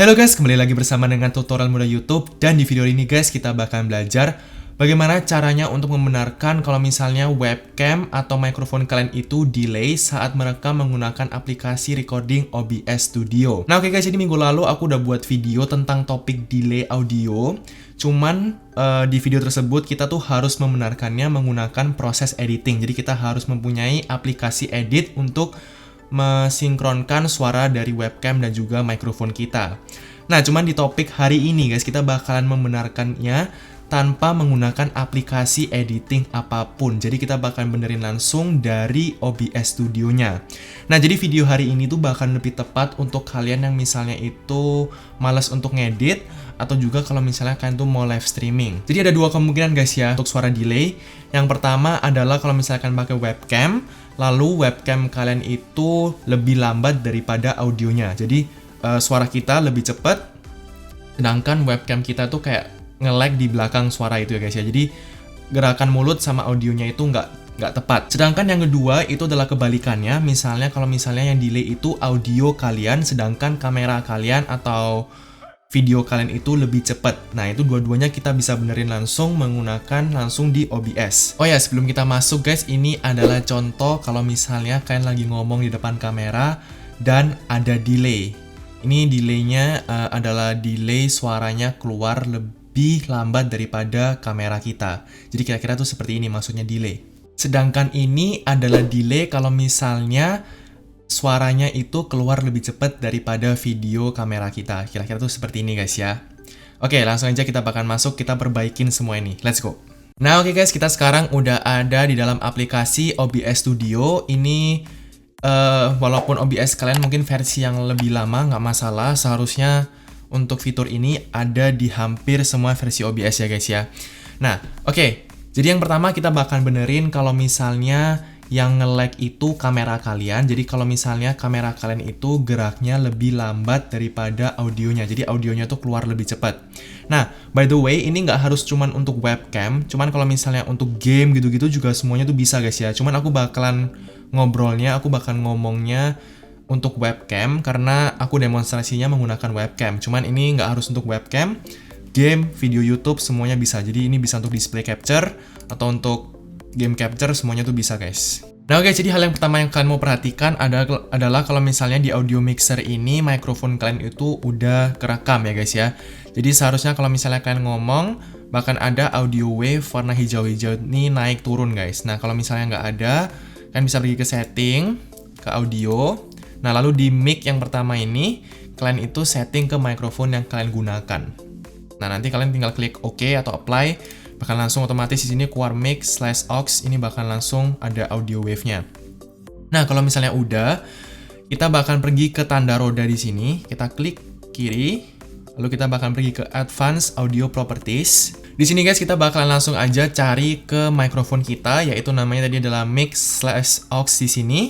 Halo guys, kembali lagi bersama dengan tutorial mudah YouTube. Dan di video ini guys, kita bakal belajar bagaimana caranya untuk membenarkan kalau misalnya webcam atau mikrofon kalian itu delay saat merekam menggunakan aplikasi recording OBS Studio. Nah oke guys, jadi minggu lalu aku udah buat video tentang topik delay audio. Cuman di video tersebut kita tuh harus membenarkannya menggunakan proses editing. Jadi kita harus mempunyai aplikasi edit untuk mensinkronkan suara dari webcam dan juga mikrofon kita. Nah, cuman di topik hari ini guys, kita bakalan membenarkannya tanpa menggunakan aplikasi editing apapun. Jadi kita bakalan benerin langsung dari OBS Studio-nya. Nah, jadi video hari ini tuh bakalan lebih tepat untuk kalian yang misalnya itu malas untuk ngedit, atau juga kalau misalnya kalian tuh mau live streaming. Jadi ada dua kemungkinan guys ya untuk suara delay. Yang pertama adalah kalau misalkan pakai webcam, lalu webcam kalian itu lebih lambat daripada audionya. Jadi suara kita lebih cepat, sedangkan webcam kita tuh kayak nge-lag di belakang suara itu ya guys ya. Jadi gerakan mulut sama audionya itu nggak tepat. Sedangkan yang kedua itu adalah kebalikannya. Misalnya kalau misalnya yang delay itu audio kalian, sedangkan kamera kalian atau video kalian itu lebih cepat. Nah, itu dua-duanya kita bisa benerin langsung menggunakan langsung di OBS. Oh ya, sebelum kita masuk guys, ini adalah contoh kalau misalnya kalian lagi ngomong di depan kamera dan ada delay. Ini delaynya adalah delay suaranya keluar lebih lambat daripada kamera kita. Jadi kira-kira tuh seperti ini maksudnya delay. Sedangkan ini adalah delay kalau misalnya suaranya itu keluar lebih cepat daripada video kamera kita. Kira-kira tuh seperti ini guys ya. Oke, langsung aja kita bakal masuk, kita perbaikin semua ini. Let's go. Nah oke guys, kita sekarang udah ada di dalam aplikasi OBS Studio. Ini walaupun OBS kalian mungkin versi yang lebih lama, nggak masalah. Seharusnya untuk fitur ini ada di hampir semua versi OBS ya guys ya. Nah oke, jadi yang pertama kita bakal benerin kalau misalnya yang nge-lag itu kamera kalian. Jadi kalau misalnya kamera kalian itu geraknya lebih lambat daripada audionya. Jadi audionya tuh keluar lebih cepat. Nah, by the way, ini nggak harus cuman untuk webcam. Cuman kalau misalnya untuk game gitu-gitu juga semuanya tuh bisa guys ya. Cuman aku bakalan ngomongnya untuk webcam karena aku demonstrasinya menggunakan webcam. Cuman ini nggak harus untuk webcam. Game, video YouTube, semuanya bisa. Jadi ini bisa untuk display capture atau untuk game capture, semuanya tuh bisa guys. Nah oke, jadi hal yang pertama yang kalian mau perhatikan adalah kalau misalnya di audio mixer ini mikrofon kalian itu udah kerekam ya guys ya. Jadi seharusnya kalau misalnya kalian ngomong, bahkan ada audio wave warna hijau-hijau ini naik turun guys. Nah kalau misalnya nggak ada, kalian bisa pergi ke setting, ke audio. Nah lalu di mic yang pertama ini, kalian itu setting ke mikrofon yang kalian gunakan. Nah nanti kalian tinggal klik OK atau apply. Bakal langsung otomatis di sini keluar mic/aux, ini bakal langsung ada audio wave-nya. Nah, kalau misalnya udah, kita bakal pergi ke tanda roda di sini, kita klik kiri, lalu kita bakal pergi ke Advanced Audio Properties. Di sini guys, kita bakal langsung aja cari ke mikrofon kita, yaitu namanya tadi adalah mic/aux di sini.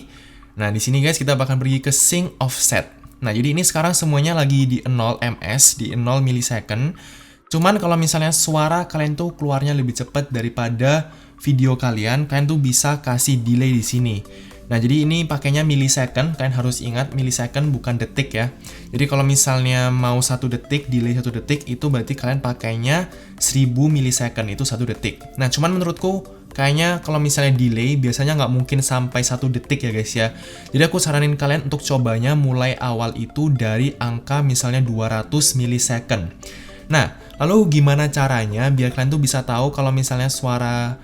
Nah, di sini guys, kita bakal pergi ke Sync Offset. Nah, jadi ini sekarang semuanya lagi di 0 ms, di 0 millisecond. Cuman kalau misalnya suara kalian tuh keluarnya lebih cepat daripada video kalian tuh bisa kasih delay di sini. Nah, jadi ini pakainya millisecond, kalian harus ingat millisecond bukan detik ya. Jadi kalau misalnya mau 1 detik, delay 1 detik, itu berarti kalian pakainya 1000 millisecond, itu 1 detik. Nah, cuman menurutku kayaknya kalau misalnya delay, biasanya nggak mungkin sampai 1 detik ya guys ya. Jadi aku saranin kalian untuk cobanya mulai awal itu dari angka misalnya 200 millisecond. Nah, lalu gimana caranya biar kalian tuh bisa tahu kalau misalnya suara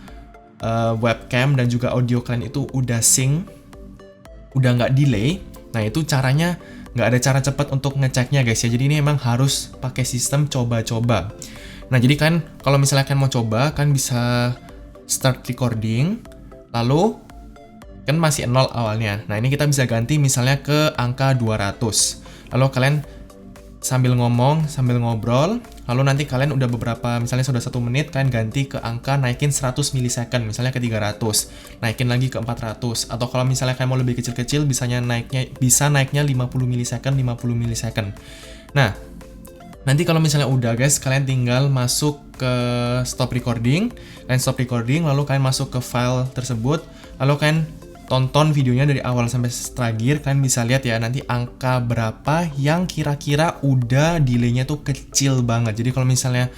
webcam dan juga audio kalian itu udah sync, udah nggak delay. Nah, itu caranya nggak ada cara cepat untuk ngeceknya guys ya. Jadi ini emang harus pakai sistem coba-coba. Nah, jadi kan kalau misalnya kalian mau coba, kan bisa start recording, lalu kan masih 0 awalnya. Nah, ini kita bisa ganti misalnya ke angka 200. Lalu kalian sambil ngomong, sambil ngobrol, lalu nanti kalian udah beberapa, misalnya sudah 1 menit, kalian ganti ke angka naikin 100 millisecond, misalnya ke 300, naikin lagi ke 400, atau kalau misalnya kalian mau lebih kecil-kecil, bisa naiknya 50 millisecond, 50 millisecond. Nah, nanti kalau misalnya udah guys, kalian tinggal masuk ke stop recording, lalu kalian masuk ke file tersebut, lalu kalian tonton videonya dari awal sampai terakhir, kalian bisa lihat ya nanti angka berapa yang kira-kira udah delaynya tuh kecil banget. Jadi kalau misalnya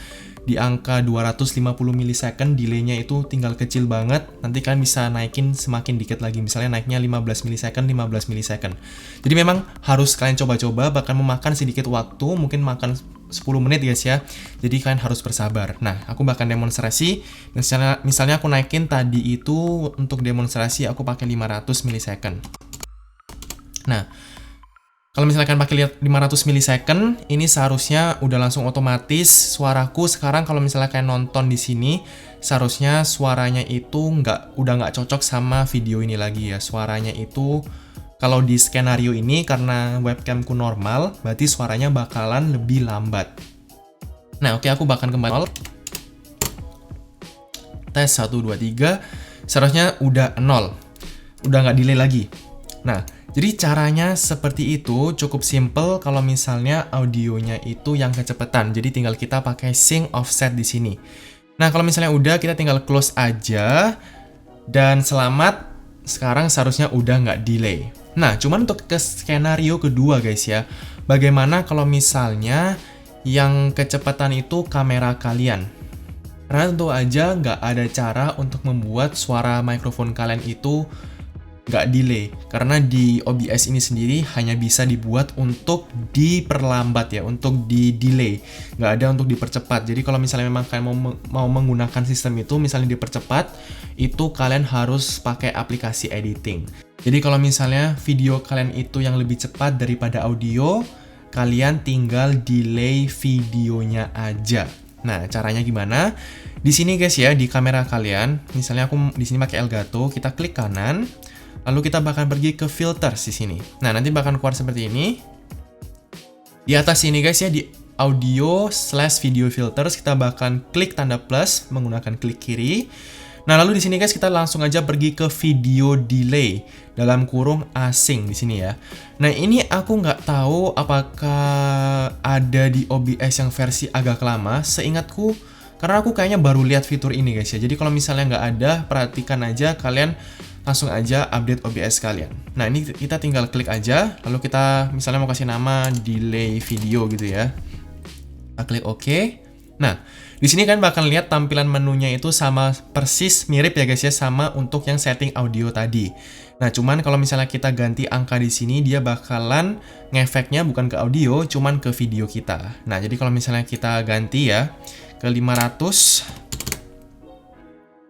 di angka 250 milisecond delaynya itu tinggal kecil banget, nanti kalian bisa naikin semakin dikit lagi, misalnya naiknya 15 milisecond, 15 milisecond. Jadi memang harus kalian coba-coba, bahkan memakan sedikit waktu, mungkin makan 10 menit guys ya. Jadi kalian harus bersabar. Nah, aku bahkan demonstrasi, misalnya aku naikin tadi itu untuk demonstrasi aku pakai 500 milisecond. Nah, kalau misalkan pakai 500 milisecond, ini seharusnya udah langsung otomatis suaraku sekarang kalau misalnya kalian nonton di sini, seharusnya suaranya itu udah nggak cocok sama video ini lagi ya. Suaranya itu kalau di skenario ini karena webcamku normal, berarti suaranya bakalan lebih lambat. Nah, oke, aku bahkan kembali. Tes 1 2 3, seharusnya udah 0. Udah nggak delay lagi. Nah, jadi caranya seperti itu, cukup simple kalau misalnya audionya itu yang kecepatan. Jadi tinggal kita pakai sync offset di sini. Nah, kalau misalnya udah, kita tinggal close aja. Dan selamat, sekarang seharusnya udah nggak delay. Nah, cuman untuk ke skenario kedua guys ya. Bagaimana kalau misalnya yang kecepatan itu kamera kalian? Karena tentu aja nggak ada cara untuk membuat suara mikrofon kalian itu nggak delay, karena di OBS ini sendiri hanya bisa dibuat untuk diperlambat ya, untuk di delay, nggak ada untuk dipercepat. Jadi kalau misalnya memang kalian mau menggunakan sistem itu, misalnya dipercepat, itu kalian harus pakai aplikasi editing. Jadi kalau misalnya video kalian itu yang lebih cepat daripada audio, kalian tinggal delay videonya aja. Nah, caranya gimana? Di sini guys ya, di kamera kalian, misalnya aku di sini pakai Elgato, kita klik kanan. Lalu kita bakal pergi ke filters di sini. Nah, nanti bakal keluar seperti ini. Di atas sini guys ya, di audio/video filters, kita bakal klik tanda plus menggunakan klik kiri. Nah, lalu di sini guys kita langsung aja pergi ke video delay dalam kurung asing di sini ya. Nah, ini aku nggak tahu apakah ada di OBS yang versi agak lama. Seingatku, karena aku kayaknya baru lihat fitur ini guys ya. Jadi kalau misalnya nggak ada, perhatikan aja, kalian langsung aja update OBS kalian. Nah, ini kita tinggal klik aja, lalu kita misalnya mau kasih nama delay video gitu ya. Kita klik OK. Nah, di sini kan bakal lihat tampilan menunya itu sama persis mirip ya guys ya, sama untuk yang setting audio tadi. Nah, cuman kalau misalnya kita ganti angka di sini, dia bakalan ngefeknya bukan ke audio, cuman ke video kita. Nah, jadi kalau misalnya kita ganti ya ke 500,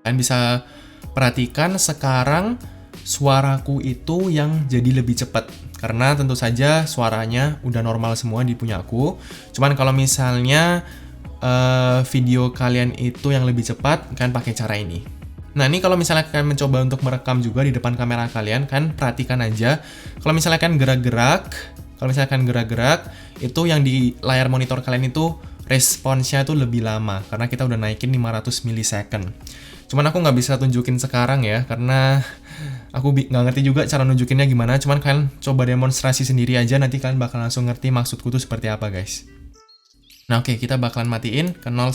kalian bisa perhatikan sekarang suaraku itu yang jadi lebih cepat. Karena tentu saja suaranya udah normal semua di punya aku. Cuman kalau misalnya video kalian itu yang lebih cepat, kalian pakai cara ini. Nah, ini kalau misalnya kalian mencoba untuk merekam juga di depan kamera kalian, kan perhatikan aja. Kalau misalnya kalian gerak-gerak, itu yang di layar monitor kalian itu responsnya itu lebih lama. Karena kita udah naikin 500 milisecond. Cuman aku nggak bisa tunjukin sekarang ya, karena aku nggak ngerti juga cara nunjukinnya gimana. Cuman kalian coba demonstrasi sendiri aja, nanti kalian bakal langsung ngerti maksudku tuh seperti apa guys. Nah, oke, kita bakalan matiin ke 0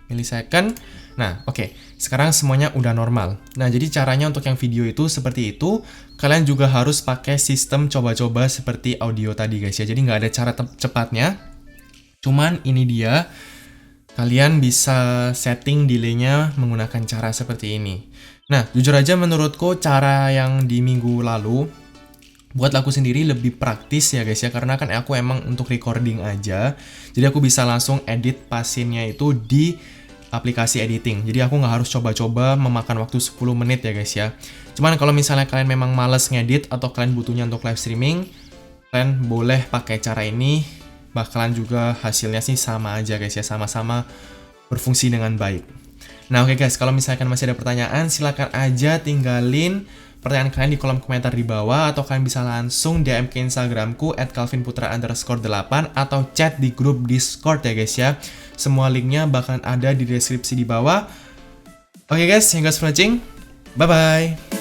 milisecond. Nah, oke, sekarang semuanya udah normal. Nah, jadi caranya untuk yang video itu seperti itu. Kalian juga harus pakai sistem coba-coba seperti audio tadi guys ya. Jadi nggak ada cara cepatnya. Cuman ini dia. Kalian bisa setting delaynya menggunakan cara seperti ini. Nah, jujur aja menurutku cara yang di minggu lalu buat aku sendiri lebih praktis ya guys ya. Karena kan aku emang untuk recording aja. Jadi aku bisa langsung edit pasinnya itu di aplikasi editing. Jadi aku nggak harus coba-coba memakan waktu 10 menit ya guys ya. Cuman kalau misalnya kalian memang males ngedit atau kalian butuhnya untuk live streaming, kalian boleh pakai cara ini. Bakalan juga hasilnya sih sama aja guys ya, sama-sama berfungsi dengan baik. Nah, oke guys, kalau misalkan masih ada pertanyaan, silakan aja tinggalin pertanyaan kalian di kolom komentar di bawah, atau kalian bisa langsung DM ke Instagramku @calvinputra_8 atau chat di grup Discord ya guys ya. Semua linknya bakalan ada di deskripsi di bawah. Oke guys, thank you guys for watching. Bye bye.